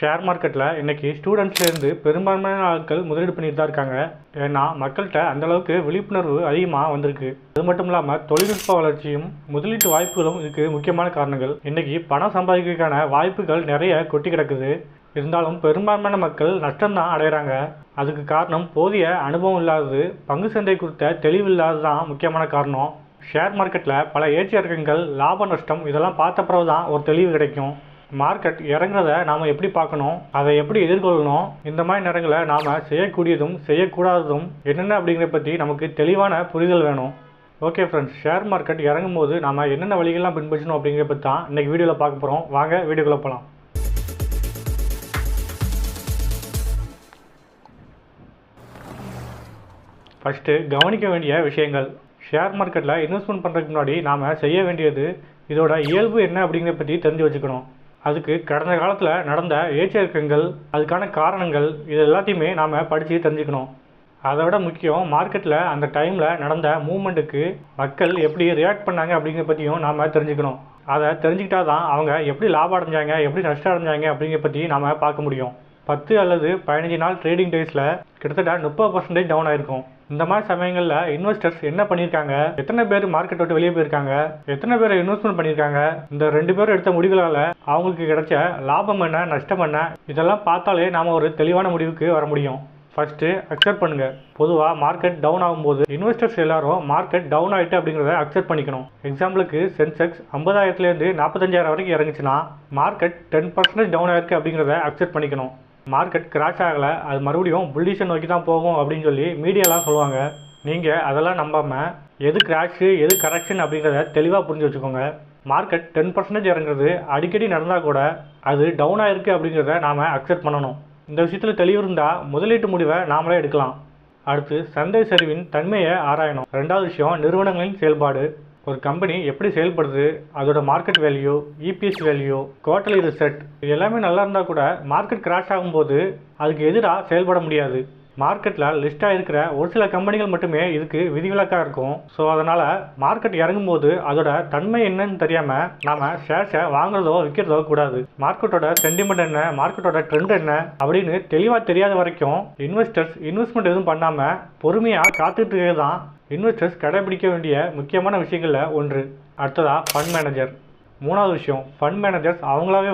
Share மார்க்கெட்டில் இன்றைக்கி ஸ்டூடெண்ட்ஸ்லேருந்து பெரும்பான்மையான ஆட்கள் முதலீடு பண்ணிட்டு தான் இருக்காங்க. ஏன்னா மக்கள்கிட்ட அந்தளவுக்கு விழிப்புணர்வு அதிகமாக வந்திருக்கு. அது மட்டும் இல்லாமல் தொழில்நுட்ப வளர்ச்சியும் முதலீட்டு வாய்ப்புகளும் இதுக்கு முக்கியமான காரணங்கள். இன்றைக்கி பணம் சம்பாதிக்கிறதுக்கான வாய்ப்புகள் நிறைய கொட்டி கிடக்குது. இருந்தாலும் பெரும்பான்மையான மக்கள் நஷ்டம்தான் அடைகிறாங்க. அதுக்கு காரணம் போதிய அனுபவம் இல்லாதது, பங்கு சந்தை குறித்த தெளிவு இல்லாதது தான் முக்கியமான காரணம். ஷேர் மார்க்கெட்டில் பல ஏற்ற இறக்கங்கள், லாப நஷ்டம் இதெல்லாம் பார்த்த பிறகு தான் ஒரு தெளிவு கிடைக்கும். மார்க்கெட் இறங்குறத நாம் எப்படி பார்க்கணும், அதை எப்படி எதிர்கொள்ளணும், இந்த மாதிரி நேரங்களில் நாம் செய்யக்கூடியதும் செய்யக்கூடாததும் என்னென்ன அப்படிங்கிறத பற்றி நமக்கு தெளிவான புரிதல் வேணும். ஓகே ஃப்ரெண்ட்ஸ், ஷேர் மார்க்கெட் இறங்கும் போது நாம் என்னென்ன வழிகள்லாம் பின்பற்றணும் அப்படிங்கிறத பற்றி தான் இன்றைக்கி வீடியோவில் பார்க்க போகிறோம். வாங்க வீடியோக்குள்ளே போகலாம். ஃபஸ்ட்டு கவனிக்க வேண்டிய விஷயங்கள். ஷேர் மார்க்கெட்டில் இன்வெஸ்ட்மெண்ட் பண்ணுறதுக்கு முன்னாடி நாம் செய்ய வேண்டியது இதோட இயல்பு என்ன அப்படிங்கிறத பற்றி தெரிஞ்சு வச்சுக்கணும். அதுக்கு கடந்த காலத்தில் நடந்த ஏற்ற இறக்கங்கள், அதுக்கான காரணங்கள், இது எல்லாத்தையுமே நாம் படித்து தெரிஞ்சுக்கணும். அதை விட முக்கியம், மார்க்கெட்டில் அந்த டைமில் நடந்த மூவ்மெண்ட்டுக்கு மக்கள் எப்படி ரியாக்ட் பண்ணாங்க அப்படிங்கிறத பற்றியும் நாம் தெரிஞ்சுக்கணும். அதை தெரிஞ்சுக்கிட்டா தான் அவங்க எப்படி லாபம் அடைஞ்சாங்க, எப்படி நஷ்டம் அடைஞ்சாங்க அப்படிங்கிறத பற்றி நாம் பார்க்க முடியும். 10 அல்லது 15 நாள் ட்ரேடிங் டேஸில் கிட்டத்தட்ட 30% டவுன் ஆயிருக்கும். இந்த மாதிரி சமயங்களில் இன்வெஸ்டர்ஸ் என்ன பண்ணியிருக்காங்க, எத்தனை பேர் மார்க்கெட் விட்டு வெளியே போயிருக்காங்க, எத்தனை பேர் இன்வெஸ்ட்மெண்ட் பண்ணியிருக்காங்க, இந்த 2 பேரும் எடுத்த முடிவுகளால் அவங்களுக்கு கிடைச்ச லாபம் என்ன, நஷ்டம் என்ன, இதெல்லாம் பார்த்தாலே நாம் ஒரு தெளிவான முடிவுக்கு வர முடியும். ஃபஸ்ட்டு அக்செப்ட் பண்ணுங்கள். பொதுவாக மார்க்கெட் டவுன் ஆகும்போது இன்வெஸ்டர்ஸ் எல்லாரும் மார்க்கெட் டவுன் ஆகிட்டு அப்படிங்கிறத அக்செப்ட் பண்ணிக்கணும். எக்ஸாம்பிளுக்கு சென்செக்ஸ் 50,000லேருந்து 45,000 வரைக்கும் இறங்குச்சுன்னா மார்க்கெட் 10% டவுன் ஆயிருக்கு அப்படிங்கிறத அக்செப்ட் பண்ணிக்கணும். மார்க்கெட் கிராஷ் ஆகலை, அது மறுபடியும் புல்லிஷன் நோக்கி தான் போகும் அப்படின்னு சொல்லி மீடியாலாம் சொல்லுவாங்க. நீங்கள் அதெல்லாம் நம்பாமல் எது கிராஷு எது கரெக்ஷன் அப்படிங்கிறத தெளிவாக புரிஞ்சு வச்சுக்கோங்க. மார்க்கெட் 10% இறங்குறது அடிக்கடி நடந்தால் கூட அது டவுன் ஆகிருக்கு அப்படிங்கிறத நாம் அக்செப்ட் பண்ணணும். இந்த விஷயத்தில் தெளிவு இருந்தால் முதலீட்டு முடிவை நாமளே எடுக்கலாம். அடுத்து சந்தை சரிவின் தன்மையை ஆராயணும். 2வது விஷயம் நிறுவனங்களின் செயல்பாடு. ஒரு கம்பெனி எப்படி செயல்படுது, அதோட market value, EPS value, quarterly result, இது எல்லாமே நல்லா இருந்தால் கூட மார்க்கெட் கிராஷ் ஆகும்போது அதுக்கு எதிராக செயல்பட முடியாது. மார்க்கெட்டில் லிஸ்ட்டாக இருக்கிற ஒரு சில கம்பெனிகள் மட்டுமே இதுக்கு விதிவிலக்காக இருக்கும். ஸோ அதனால் மார்க்கெட் இறங்கும்போது அதோட தன்மை என்னன்னு தெரியாமல் நாம் ஷேர்ஸை வாங்குறதோ விற்கிறதோ கூடாது. மார்க்கெட்டோட சென்டிமெண்ட் என்ன, மார்க்கெட்டோட ட்ரெண்ட் என்ன அப்படின்னு தெளிவாக தெரியாத வரைக்கும் இன்வெஸ்டர்ஸ் இன்வெஸ்ட்மெண்ட் எதுவும் பண்ணாமல் பொறுமையாக காத்துட்டு இருக்கிறது தான் இன்வெஸ்டர்ஸ் கடைபிடிக்க வேண்டிய முக்கியமான விஷயங்களில் ஒன்று. அடுத்ததாக ஃபண்ட் மேனேஜர். 3வது விஷயம், ஃபண்ட் மேனேஜர்ஸ் அவங்களாவே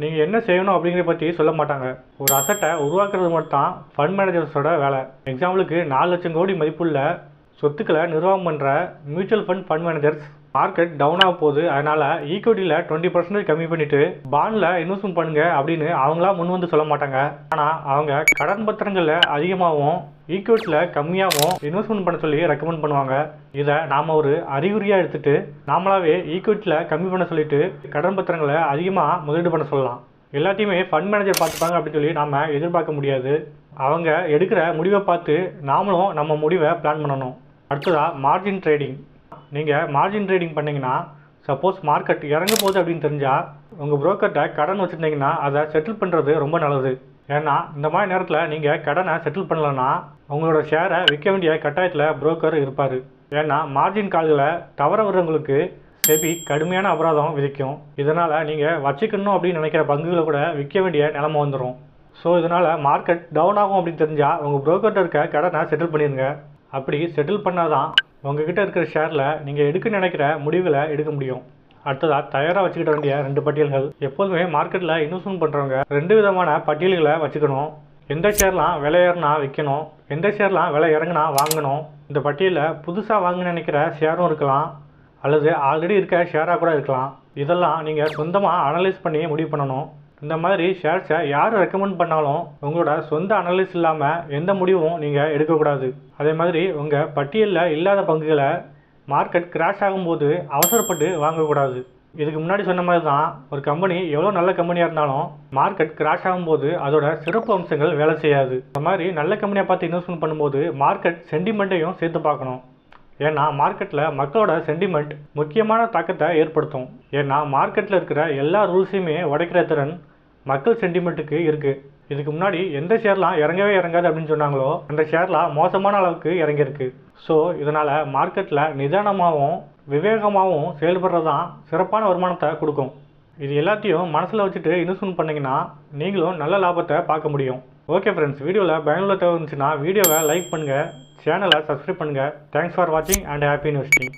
நீங்கள் என்ன செய்யணும் அப்படிங்கிறத பற்றி சொல்ல மாட்டாங்க. ஒரு அசட்டை உருவாக்குறது மட்டும் தான் ஃபண்ட் மேனேஜர்ஸோட வேலை. எக்ஸாம்பிளுக்கு 4 லட்சம் கோடி மதிப்புள்ள சொத்துக்களை நிர்வாகம் பண்ணுற mutual fund managers market down ஆக போகுது, அதனால் ஈக்விட்டியில் 20% கம்மி பண்ணிவிட்டு பாண்டில் இன்வெஸ்ட்மெண்ட் பண்ணுங்க அப்படின்னு அவங்களா முன் வந்து சொல்ல மாட்டாங்க. ஆனால் அவங்க கடன் பத்திரங்களில் அதிகமாகவும் ஈக்விட்டியில் கம்மியாகவும் இன்வெஸ்ட்மெண்ட் பண்ண சொல்லி ரெக்கமெண்ட் பண்ணுவாங்க. இதை நாம் ஒரு அறிகுறியாக எடுத்துகிட்டு நாமளாவே ஈக்விட்டியில் கம்மி பண்ண சொல்லிட்டு கடன் பத்திரங்களை அதிகமாக முதலீடு பண்ண சொல்லலாம். எல்லாத்தையுமே ஃபண்ட் மேனேஜர் பார்த்துப்பாங்க அப்படின்னு சொல்லி நாம் எதிர்பார்க்க முடியாது. அவங்க எடுக்கிற முடிவை பார்த்து நாமளும் நம்ம முடிவை பிளான் பண்ணணும். அடுத்ததாக மார்ஜின் ட்ரேடிங். நீங்கள் மார்ஜின் ட்ரேடிங் பண்ணிங்கன்னா, சப்போஸ் மார்க்கெட் இறங்க போகுது அப்படின்னு தெரிஞ்சால் உங்கள் புரோக்கர்கிட்ட கடன் வச்சுருந்தீங்கன்னா அதை செட்டில் பண்ணுறது ரொம்ப நல்லது. ஏன்னா இந்த மாதிரி நேரத்தில் நீங்கள் கடனை செட்டில் பண்ணலன்னா உங்களோட ஷேரை விற்க வேண்டிய கட்டாயத்தில் புரோக்கர் இருப்பார். ஏன்னா மார்ஜின் கால்களை தவற விடுறவங்களுக்கு செபி கடுமையான அபராதம் விதிக்கும். இதனால் நீங்கள் வச்சுக்கணும் அப்படின்னு நினைக்கிற பங்குகளை கூட விற்க வேண்டிய நிலைமை வந்துடும். ஸோ இதனால் மார்க்கெட் டவுன் ஆகும் அப்படின்னு தெரிஞ்சால் உங்கள் புரோக்கர்கிட்ட இருக்க கடனை செட்டில் பண்ணிடுங்க. அப்படி செட்டில் பண்ணால் தான் உங்ககிட்ட இருக்கிற ஷேரில் நீங்கள் எடுக்க நினைக்கிற முடிவுகளை எடுக்க முடியும். அடுத்ததாக தயாராக வச்சுக்கிட வேண்டிய 2 பட்டியல்கள். எப்போதுமே மார்க்கெட்டில் இன்வெஸ்ட்மெண்ட் பண்ணுறவங்க 2 விதமான பட்டியல்களை வச்சுக்கணும். எந்த ஷேர்லாம் விலை ஏறினா விற்கணும், எந்த ஷேர்லாம் விலை இறங்கினா வாங்கணும். இந்த பட்டியலில் புதுசாக வாங்க நினைக்கிற ஷேரும் இருக்கலாம், அல்லது ஆல்ரெடி இருக்க ஷேராக கூட இருக்கலாம். இதெல்லாம் நீங்கள் சொந்தமாக அனலைஸ் பண்ணி முடிவு பண்ணணும். இந்த மாதிரி ஷேர்ஸை யார் ரெக்கமெண்ட் பண்ணாலும் உங்களோட சொந்த அனலைஸ் இல்லாமல் எந்த முடிவும் நீங்கள் எடுக்கக்கூடாது. அதே மாதிரி உங்கள் பட்டியலில் இல்லாத பங்குகளை மார்க்கெட் கிராஷ் ஆகும்போது அவசரப்பட்டு வாங்கக்கூடாது. இதுக்கு முன்னாடி சொன்ன மாதிரி தான், ஒரு கம்பெனி எவ்வளோ நல்ல கம்பெனியாக இருந்தாலும் மார்க்கெட் கிராஷ் ஆகும்போது அதோட சிறப்பு அம்சங்கள் வேலை செய்யாது. இந்த மாதிரி நல்ல கம்பெனியாக பார்த்து இன்வெஸ்ட்மெண்ட் பண்ணும்போது மார்க்கெட் சென்டிமெண்ட்டையும் சேர்த்து பார்க்கணும். ஏன்னா மார்க்கெட்டில் மக்களோட சென்டிமெண்ட் முக்கியமான தாக்கத்தை ஏற்படுத்தும். ஏன்னா மார்க்கெட்டில் இருக்கிற எல்லா ரூல்ஸையுமே உடைக்கிற திறன் மக்கள் சென்டிமெண்ட்டுக்கு இருக்குது. இதுக்கு முன்னாடி எந்த ஷேர்லாம் இறங்கவே இறங்காது அப்படின்னு சொன்னாங்களோ அந்த ஷேர்லாம் மோசமான அளவுக்கு இறங்கியிருக்கு. ஸோ இதனால் மார்க்கெட்டில் நிதானமாகவும் விவேகமாகவும் செயல்படுறது தான் சிறப்பான வருமானத்தை கொடுக்கும். இது எல்லாத்தையும் மனசில் வச்சுட்டு இன்வெஸ்ட்மெண்ட் பண்ணிங்கன்னா நீங்களும் நல்ல லாபத்தை பார்க்க முடியும். ஓகே ஃப்ரெண்ட்ஸ், வீடியோவில் பயனுள்ள தேவை இருந்துச்சுன்னா வீடியோவை லைக் பண்ணுங்கள், சேனலை சப்ஸ்கிரைப் பண்ணுங்கள். தேங்க்ஸ் ஃபார் வாட்சிங் அண்ட் ஹாப்பி இன்வெஸ்டிங்.